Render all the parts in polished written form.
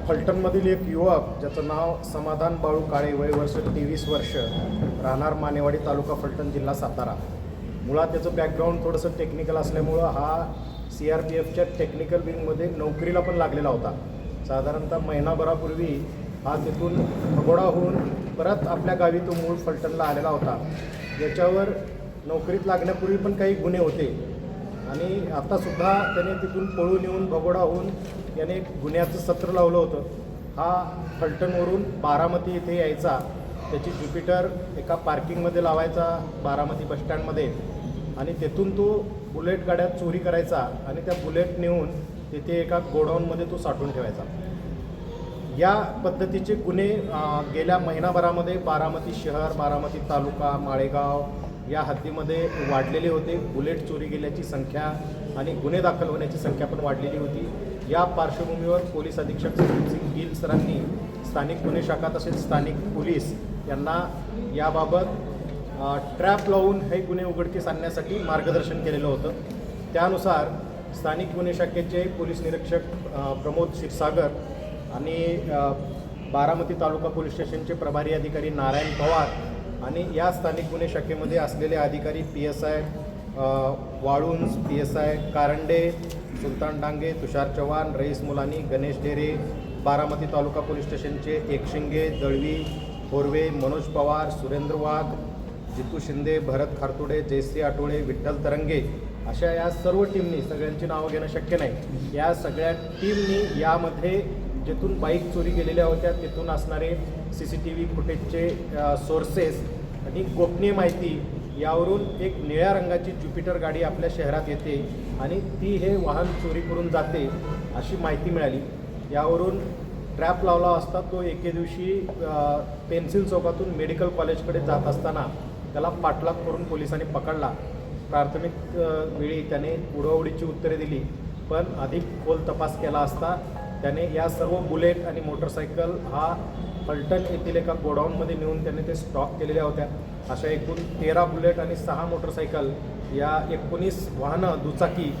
फलटणमधील एक युवक ज्याचं नाव समाधान बाळू काळे, वय वर्ष 23 वर्ष, राहणार मानेवाडी, तालुका फलटण, जिल्हा सातारा. मुळात त्याचं बॅकग्राऊंड थोडंसं टेक्निकल असल्यामुळं हा CRPFच्या टेक्निकल विंगमध्ये नोकरीला पण लागलेला होता. साधारणतः महिनाभरापूर्वी हा तिथून भगोडा होऊन परत आपल्या गावी तो मूळ फलटणला आलेला होता. याच्यावर नोकरीत लागण्यापूर्वी पण काही गुन्हे होते आणि आत्तासुद्धा त्याने तिथून पळून येऊन भगोडा होऊन याने एक गुन्ह्याचं सत्र लावलं होतं. हा फलटणवरून बारामती येथे यायचा, त्याची ज्युपिटर एका पार्किंगमध्ये लावायचा बारामती बसस्टँडमध्ये आणि तेथून तो बुलेट गाड्या चोरी करायचा आणि त्या बुलेट नेऊन तिथे एका गोडाऊनमध्ये तो साठवून ठेवायचा. या पद्धतीचे गुन्हे गेल्या महिनाभरामध्ये बारामती शहर, बारामती तालुका, माळेगाव या हद्दीमध्ये वाढलेले होते. बुलेट चोरी गेल्याची संख्या आणि गुन्हे दाखल होण्याची संख्या पण वाढलेली होती. या पार्श्वभूमीवर पोलीस अधीक्षक संदीप सिंग गिल सरांनी स्थानिक गुन्हे शाखा तसेच स्थानिक पोलीस यांना याबाबत ट्रॅप लावून हे गुन्हे उघडकीस आणण्यासाठी मार्गदर्शन केलेलं होतं. त्यानुसार स्थानिक गुन्हे शाखेचे पोलीस निरीक्षक प्रमोद क्षीरसागर आणि बारामती तालुका पोलीस स्टेशनचे प्रभारी अधिकारी नारायण पवार आणि या स्थानिक गुन्हे शाखेमध्ये असलेले अधिकारी PSI वाळुंज, PSI कारंडे, सुलतान डांगे, तुषार चव्हाण, रईस मुलानी, गणेश डेरे, बारामती तालुका पोलीस स्टेशनचे एकशिंगे, दळवी, होरवे, मनोज पवार, सुरेंद्र वाघ, जितू शिंदे, भरत खारतुडे, जयश्री आठवळे, विठ्ठल तरंगे अशा या सर्व टीमनी, सगळ्यांची नावं घेणं शक्य नाही, या सगळ्या टीमनी यामध्ये जिथून बाईक चोरी गेलेल्या होत्या तिथून असणारे CCTV फुटेजचे सोर्सेस आणि गोपनीय माहिती यावरून एक निळ्या रंगाची ज्युपिटर गाडी आपल्या शहरात येते आणि ती हे वाहन चोरी करून जाते अशी माहिती मिळाली. यावरून ट्रॅप लावला असता तो एके दिवशी पेन्सिल चौकातून मेडिकल कॉलेजकडे जात असताना त्याला पाठलाग करून पोलिसांनी पकडला. प्राथमिक वेळी त्याने उडवाउडीची उत्तरे दिली, पण अधिक खोल तपास केला असता त्याने या सर्व बुलेट आणि मोटरसायकल हा फलटण येथील एका गोडाऊनमध्ये नेऊन त्याने ते स्टॉक केलेल्या होत्या. अशा एकूण 13 बुलेट आणि 6 मोटरसायकल या 19 वाहनं दुचाकी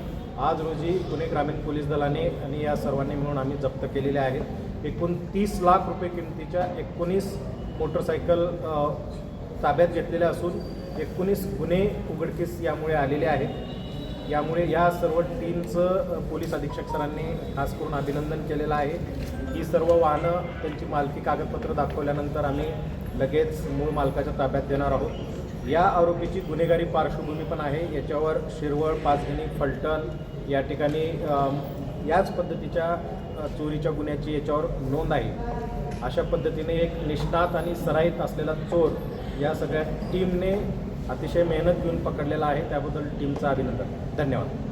आज रोजी पुणे ग्रामीण पोलीस दलाने आणि या सर्वांनी मिळून आम्ही जप्त केलेल्या आहेत. एकूण 30 लाख रुपये किमतीच्या 19 मोटरसायकल ताब्यात घेतलेल्या असून 19 गुन्हे उघडकीस यामुळे आलेले आहेत. यामुळे या सर्व टीमचं पोलीस अधीक्षक सरांनी खास करून अभिनंदन केलेलं आहे. ही सर्व वाहनं त्यांची मालकी कागदपत्र दाखवल्यानंतर आम्ही लगेच मूळ मालकाच्या ताब्यात देणार आहोत. या आरोपीची गुन्हेगारी पार्श्वभूमी पण आहे. याच्यावर शिरवळ, पाचगणी, फलटण या ठिकाणी याच पद्धतीच्या चोरीच्या गुन्ह्याची याच्यावर नोंद आहे. अशा पद्धतीने एक निष्णात आणि सराईत असलेला चोर या सगळ्या टीमने अतिशय मेहनत घेऊन पकडलेला आहे. त्याबद्दल टीमचं अभिनंदन. धन्यवाद.